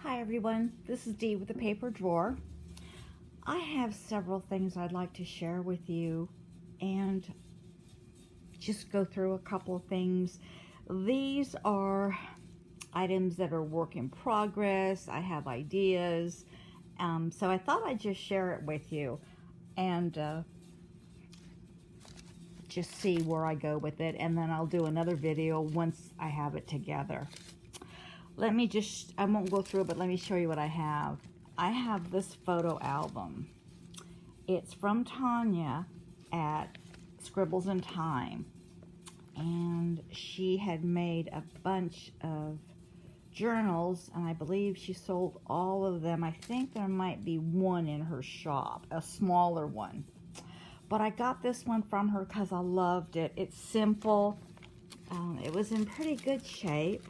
Hi everyone, this is Dee with the Paper Drawer. I have several things I'd like to share with you and just go through a couple of things. These are items that are work in progress. I have ideas, so I thought I'd just share it with you and just see where I go with it, and then I'll do another video once I have it together. I won't go through it, but let me show you what I have. I have this photo album. It's from Tonya at Scribbles in Time. And she had made a bunch of journals, and I believe she sold all of them. I think there might be one in her shop, a smaller one. But I got this one from her because I loved it. It's simple. It was in pretty good shape.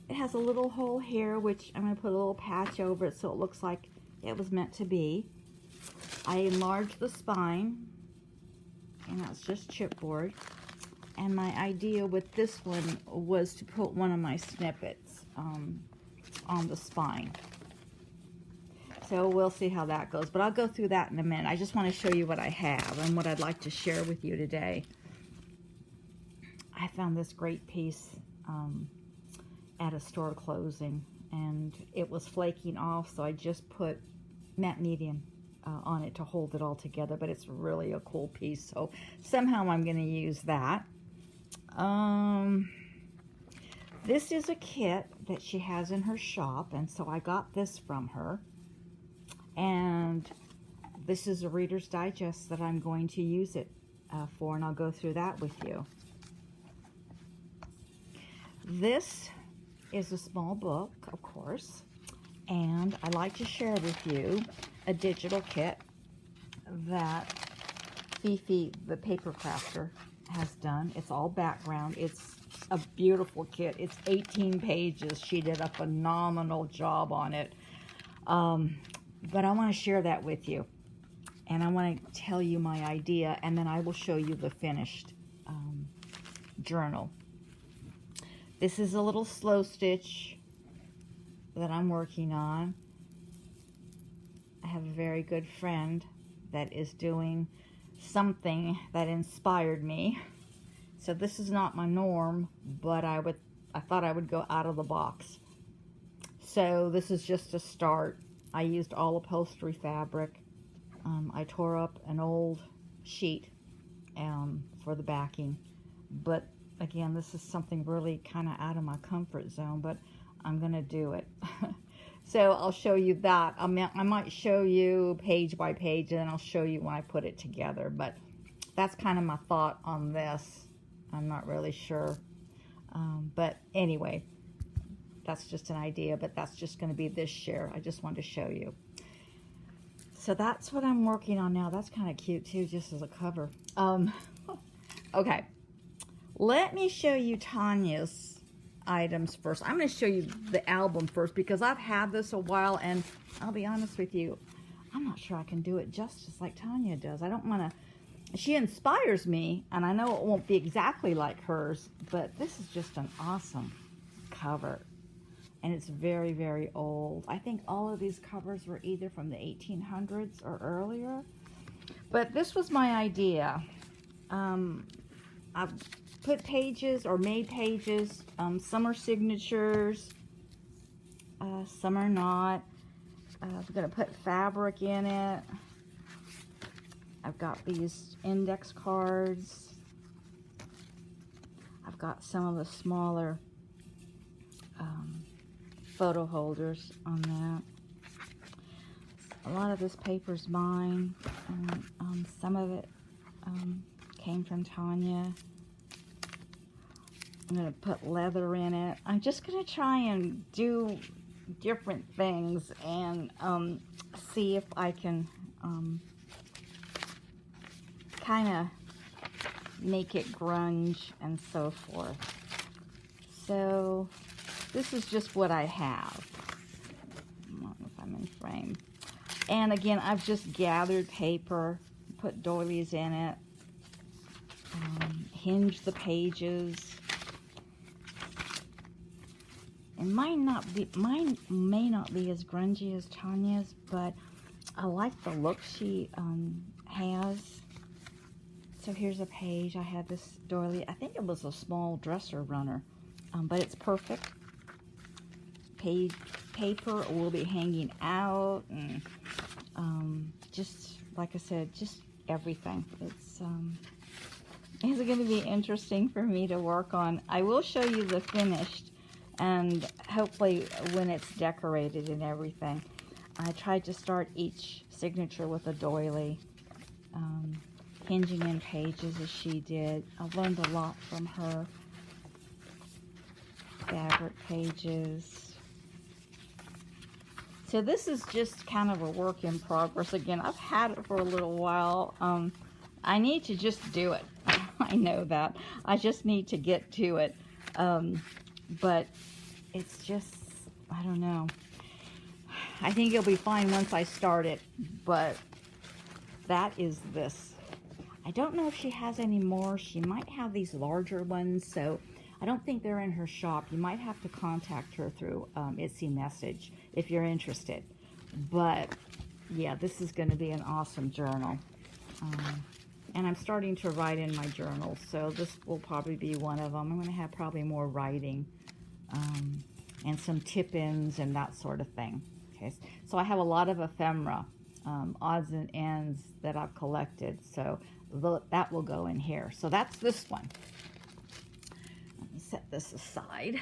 It has a little hole here, which I'm going to put a little patch over it so it looks like it was meant to be. I enlarged the spine, and that's just chipboard. And my idea with this one was to put one of my snippets on the spine. So we'll see how that goes, but I'll go through that in a minute. I just want to show you what I have and what I'd like to share with you today. I found this great piece at a store closing, and it was flaking off, so I just put matte medium on it to hold it all together, but it's really a cool piece, so somehow I'm going to use that. This is a kit that she has in her shop, and so I got this from her, and this is a Reader's Digest that I'm going to use it for, and I'll go through that with you. This is a small book, of course, and I like to share with you a digital kit that FiFi the PaperCrafter has done. It's all background. It's a beautiful kit. It's 18 pages. She did a phenomenal job on it. But I want to share that with you, and I want to tell you my idea, and then I will show you the finished journal. This is a little slow stitch that I'm working on. I have a very good friend that is doing something that inspired me. So this is not my norm, but I thought I would go out of the box. So this is just a start. I used all upholstery fabric. I tore up an old sheet for the backing, but again, this is something really kind of out of my comfort zone, but I'm going to do it. So I'll show you that. I might show you page by page, and then I'll show you when I put it together. But that's kind of my thought on this. I'm not really sure. But anyway, that's just an idea, but that's just going to be this share. I just wanted to show you. So that's what I'm working on now. That's kind of cute, too, just as a cover. Okay. Let me show you Tonya's items first. I'm going to show you the album first because I've had this a while, and I'll be honest with you, I'm not sure I can do it justice like Tonya does. I don't want to. She inspires me, and I know it won't be exactly like hers, but this is just an awesome cover, and it's very, very old. I think all of these covers were either from the 1800s or earlier, but this was my idea. I've put pages or made pages. Some are signatures, some are not. I'm going to put fabric in it. I've got these index cards. I've got some of the smaller photo holders on that. A lot of this paper's mine, and some of it came from Tonya. I'm going to put leather in it. I'm just going to try and do different things and see if I can kind of make it grunge and so forth. So this is just what I have. I don't know if I'm in frame. And again, I've just gathered paper, put doilies in it, hinged the pages. And mine may not be as grungy as Tonya's, but I like the look she has. So here's a page. I had this doily. I think it was a small dresser runner, but it's perfect. Paper will be hanging out, and just like I said, just everything. It's going to be interesting for me to work on. I will show you the finished, and hopefully when it's decorated and everything. I tried to start each signature with a doily, hinging in pages as she did. I've learned a lot from her. Fabric pages. So this is just kind of a work in progress. Again, I've had it for a little while. I need to just do it. I know that. I just need to get to it. But it's just, I don't know. I think it'll be fine once I start it. But that is this. I don't know if she has any more. She might have these larger ones, so I don't think they're in her shop. You might have to contact her through Etsy message if you're interested. But yeah, this is going to be an awesome journal. And I'm starting to write in my journal, so this will probably be one of them. I'm going to have probably more writing and some tip-ins and that sort of thing. Okay, so I have a lot of ephemera, odds and ends that I've collected, so that will go in here. So that's this one. Let me set this aside.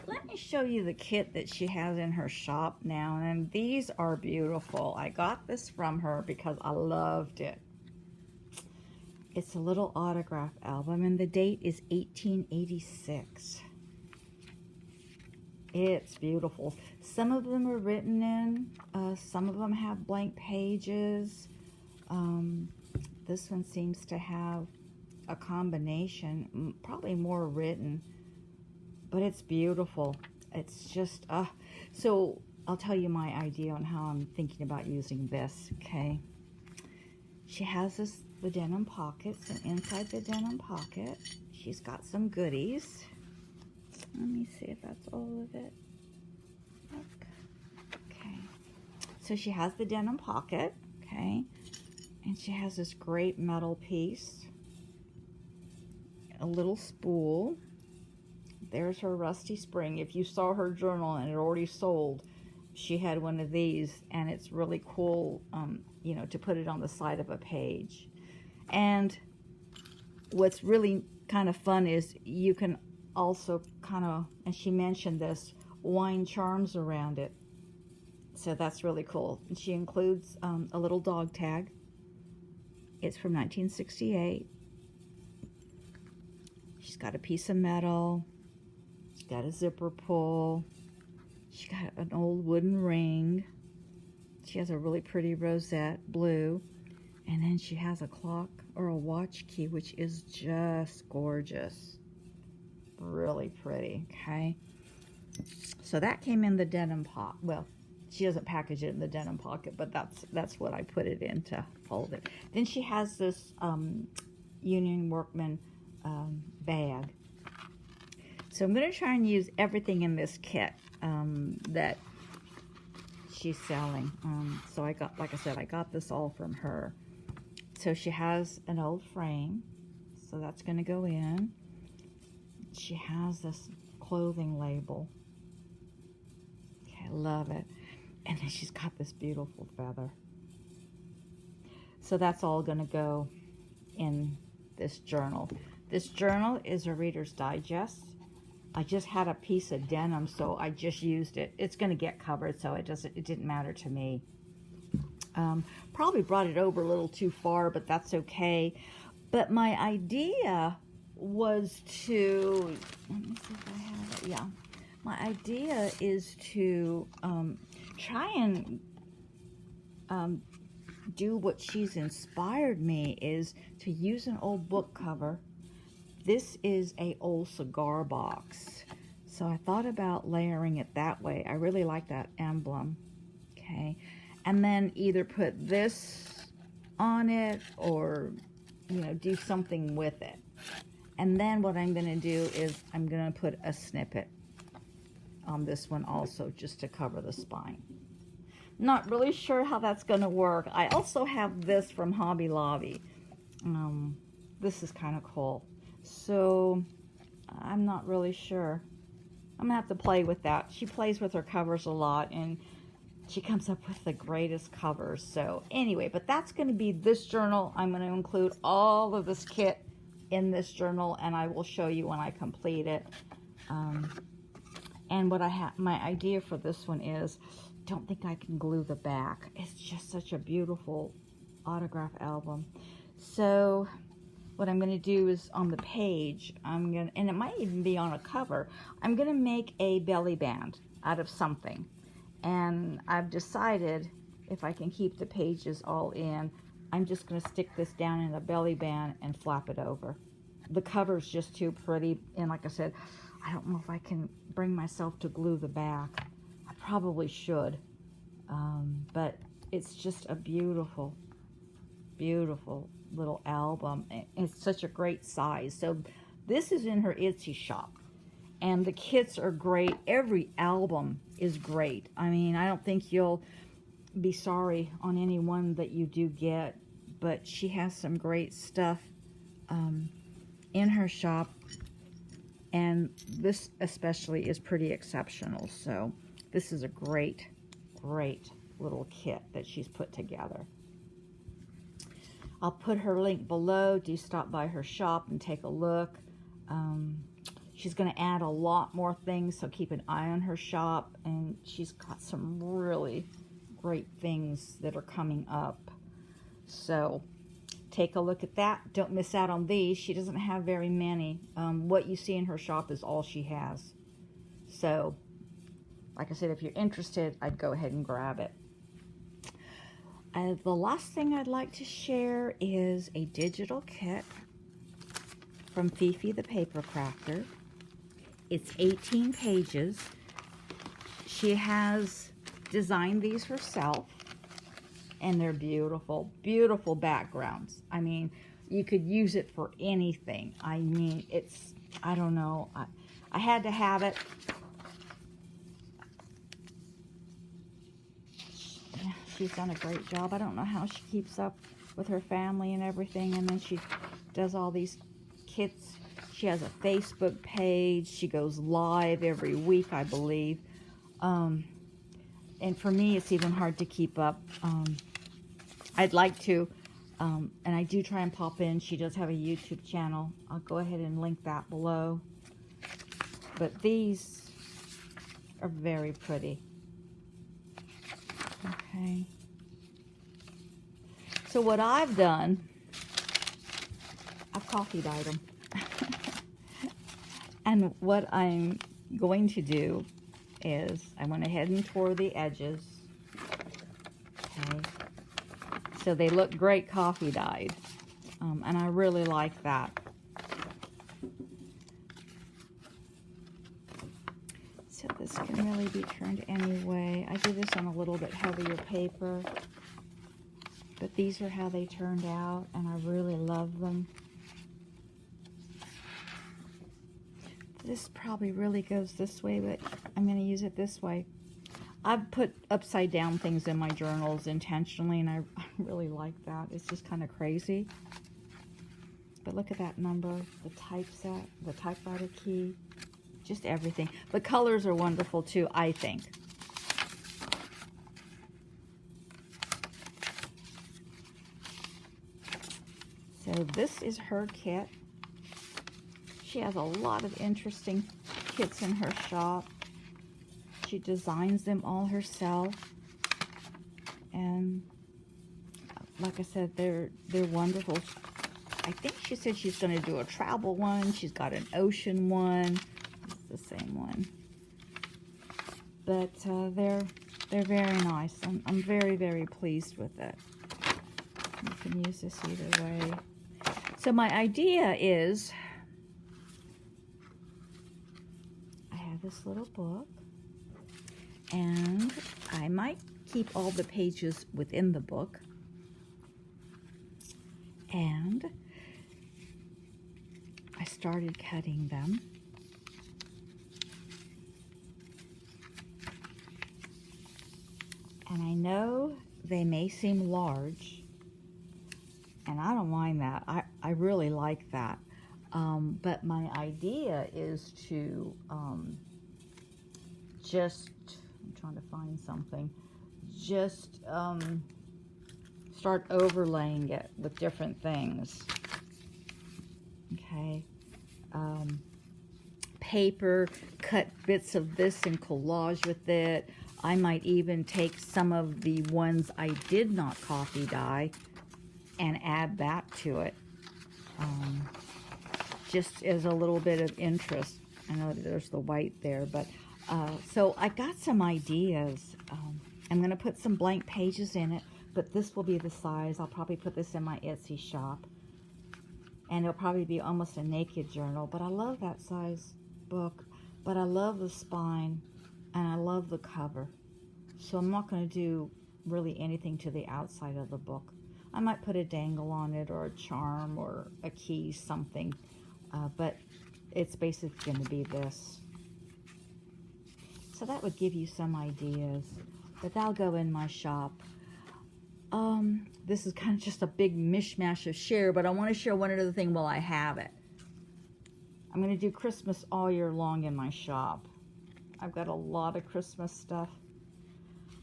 Let me show you the kit that she has in her shop now, and these are beautiful. I got this from her because I loved it. It's a little autograph album, and the date is 1886. It's beautiful. Some of them are written in. Some of them have blank pages. This one seems to have a combination, probably more written, but it's beautiful. It's just, so I'll tell you my idea on how I'm thinking about using this, okay? She has the denim pockets, and inside the denim pocket, she's got some goodies. Let me see if that's all of it. Look. Okay. So she has the denim pocket, okay? And she has this great metal piece. A little spool. There's her rusty spring. If you saw her journal and it already sold, she had one of these, and it's really cool, you know, to put it on the side of a page. And what's really kind of fun is you can also kind of, and she mentioned this, wind charms around it. So that's really cool. And she includes a little dog tag. It's from 1968. She's got a piece of metal. She's got a zipper pull. She's got an old wooden ring. She has a really pretty rosette, blue. And then she has a clock or a watch key, which is just gorgeous. Really pretty, okay? So that came in the denim pocket. Well, she doesn't package it in the denim pocket, but that's what I put it in to hold it. Then she has this Union Workman bag. So I'm going to try and use everything in this kit that she's selling. So I got, like I said, I got this all from her. So she has an old frame, so that's going to go in. She has this clothing label. Okay, I love it. And then she's got this beautiful feather. So that's all going to go in this journal. This journal is a Reader's Digest. I just had a piece of denim, so I just used it. It's going to get covered, so it didn't matter to me. Probably brought it over a little too far, but that's okay. But my idea was to, let me see if I have it. Yeah, my idea is to try and do what she's inspired me, is to use an old book cover. This is a old cigar box, so I thought about layering it that way. I really like that emblem, okay? And then either put this on it or, you know, do something with it. And then what I'm going to do is I'm going to put a snippet. on this one also, just to cover the spine. Not really sure how that's going to work. I also have this from Hobby Lobby. This is kind of cool. So I'm not really sure. I'm gonna have to play with that. She plays with her covers a lot, and she comes up with the greatest covers. So anyway, but that's going to be this journal. I'm going to include all of this kit in this journal, and I will show you when I complete it. And what I have, my idea for this one is, don't think I can glue the back. It's just such a beautiful autograph album. So what I'm going to do is on the page, and it might even be on a cover, I'm going to make a belly band out of something. And I've decided, if I can keep the pages all in, I'm just going to stick this down in a belly band and flap it over. The cover's just too pretty, and like I said, I don't know if I can bring myself to glue the back. I probably should, but it's just a beautiful, beautiful little album. It's such a great size. So this is in her Etsy shop, and the kits are great. Every album is great. I mean, I don't think you'll be sorry on any one that you do get, but she has some great stuff in her shop, and this especially is pretty exceptional. So this is a great, great little kit that she's put together. I'll put her link below. Do stop by her shop and take a look. She's going to add a lot more things, so keep an eye on her shop. And she's got some really great things that are coming up. So take a look at that. Don't miss out on these. She doesn't have very many. What you see in her shop is all she has. So, like I said, if you're interested, I'd go ahead and grab it. The last thing I'd like to share is a digital kit from FiFi the PaperCrafter. It's 18 pages. She has designed these herself, and they're beautiful, beautiful backgrounds. I mean, you could use it for anything. I mean, it's, I don't know, I had to have it. She's done a great job. I don't know how she keeps up with her family and everything, and then she does all these kits. She has a Facebook page. She goes live every week, I believe. And for me, it's even hard to keep up. I'd like to, and I do try and pop in. She does have a YouTube channel. I'll go ahead and link that below. But these are very pretty. Okay. So what I've done, I've coffee dyed them. And what I'm going to do is I went ahead and tore the edges. Okay. So they look great coffee dyed. And I really like that. So this can really be turned any way. I did this on a little bit heavier paper. But these are how they turned out, and I really love them. This probably really goes this way, but I'm going to use it this way. I've put upside down things in my journals intentionally, and I really like that. It's just kind of crazy. But look at that number, the typeset, the typewriter key, just everything. The colors are wonderful too, I think. So this is her kit. She has a lot of interesting kits in her shop. She designs them all herself. And like I said, they're wonderful. I think she said she's going to do a travel one. She's got an ocean one. It's the same one. But they're very nice. I'm very, very pleased with it. You can use this either way. So my idea is, I have this little book, and I might keep all the pages within the book, and I started cutting them. And I know they may seem large, and I don't mind that. I really like that. But my idea is to just, I'm trying to find something, just start overlaying it with different things. Okay. Paper, cut bits of this and collage with it. I might even take some of the ones I did not copy dye and add that to it, just as a little bit of interest. I know there's the white there, but so I got some ideas. I'm going to put some blank pages in it, but this will be the size. I'll probably put this in my Etsy shop, and it'll probably be almost a naked journal, but I love that size book, but I love the spine, and I love the cover. So I'm not going to do really anything to the outside of the book. I might put a dangle on it, or a charm, or a key, something, but it's basically going to be this. So that would give you some ideas, but that'll go in my shop. This is kind of just a big mishmash of share, but I want to share one other thing while I have it. I'm going to do Christmas all year long in my shop. I've got a lot of Christmas stuff.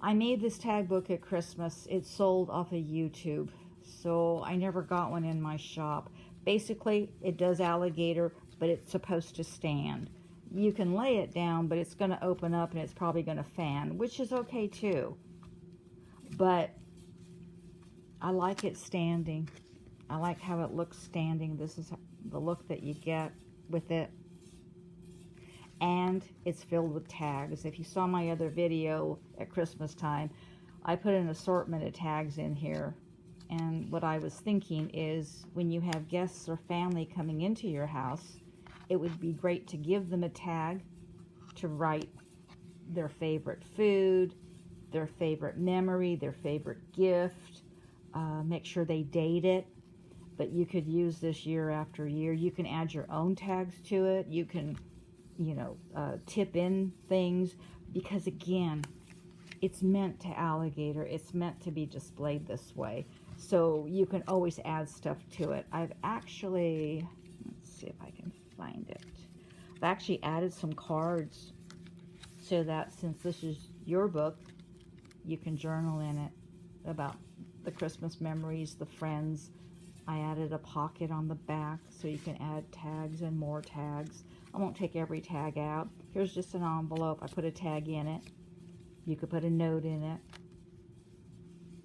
I made this tag book at Christmas. It sold off of YouTube, so I never got one in my shop. Basically, it does alligator, but it's supposed to stand. You can lay it down, but it's going to open up and it's probably going to fan, which is okay too. But I like it standing. I like how it looks standing. This is the look that you get with it. And it's filled with tags. If you saw my other video at Christmas time, I put an assortment of tags in here. And what I was thinking is, when you have guests or family coming into your house, it would be great to give them a tag to write their favorite food, their favorite memory, their favorite gift. Make sure they date it, but you could use this year after year. You can add your own tags to it. You can, tip in things, because again, it's meant to alligator. It's meant to be displayed this way. So you can always add stuff to it. I've actually, let's see if I can find it. I've actually added some cards so that since this is your book, you can journal in it about the Christmas memories, the friends. I added a pocket on the back so you can add tags and more tags. I won't take every tag out. Here's just an envelope. I put a tag in it. You could put a note in it.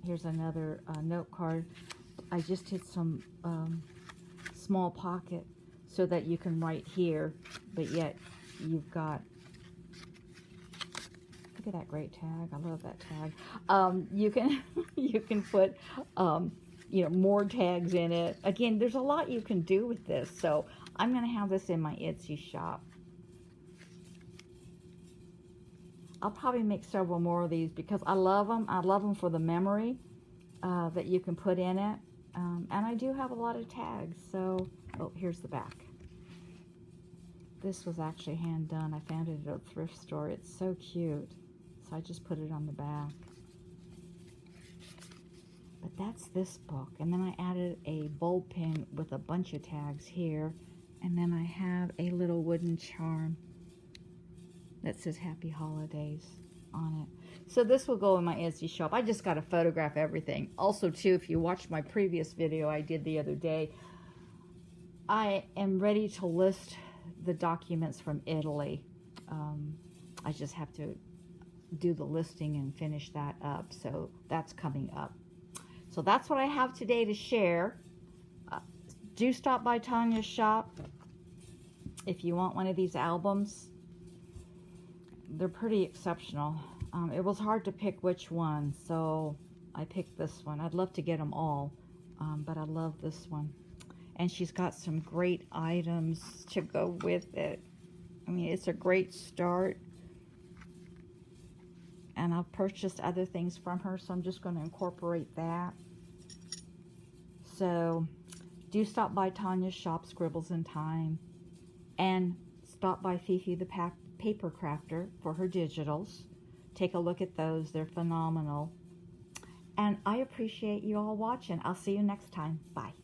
Here's another note card. I just did some small pocket so that you can write here, but yet you've got, look at that great tag. I love that tag. You can put more tags in it. Again, there's a lot you can do with this. So I'm going to have this in my Etsy shop. I'll probably make several more of these because I love them. I love them for the memory that you can put in it. And I do have a lot of tags. So, oh, here's the back. This was actually hand done. I found it at a thrift store. It's so cute. So I just put it on the back. But that's this book. And then I added a bulb pin with a bunch of tags here. And then I have a little wooden charm that says Happy Holidays on it. So this will go in my Etsy shop. I just got to photograph everything. Also, too, if you watched my previous video I did the other day, I am ready to list the documents from Italy. I just have to do the listing and finish that up. So that's coming up. So that's what I have today to share. Do stop by Tonya's shop if you want one of these albums. They're pretty exceptional. It was hard to pick which one, so I picked this one. I'd love to get them all, but I love this one. And she's got some great items to go with it. I mean, it's a great start. And I've purchased other things from her, so I'm just going to incorporate that. So do stop by Tonya's shop, Scribbles in Time. And stop by FiFi the PaperCrafter for her digitals. Take a look at those. They're phenomenal. And I appreciate you all watching. I'll see you next time. Bye.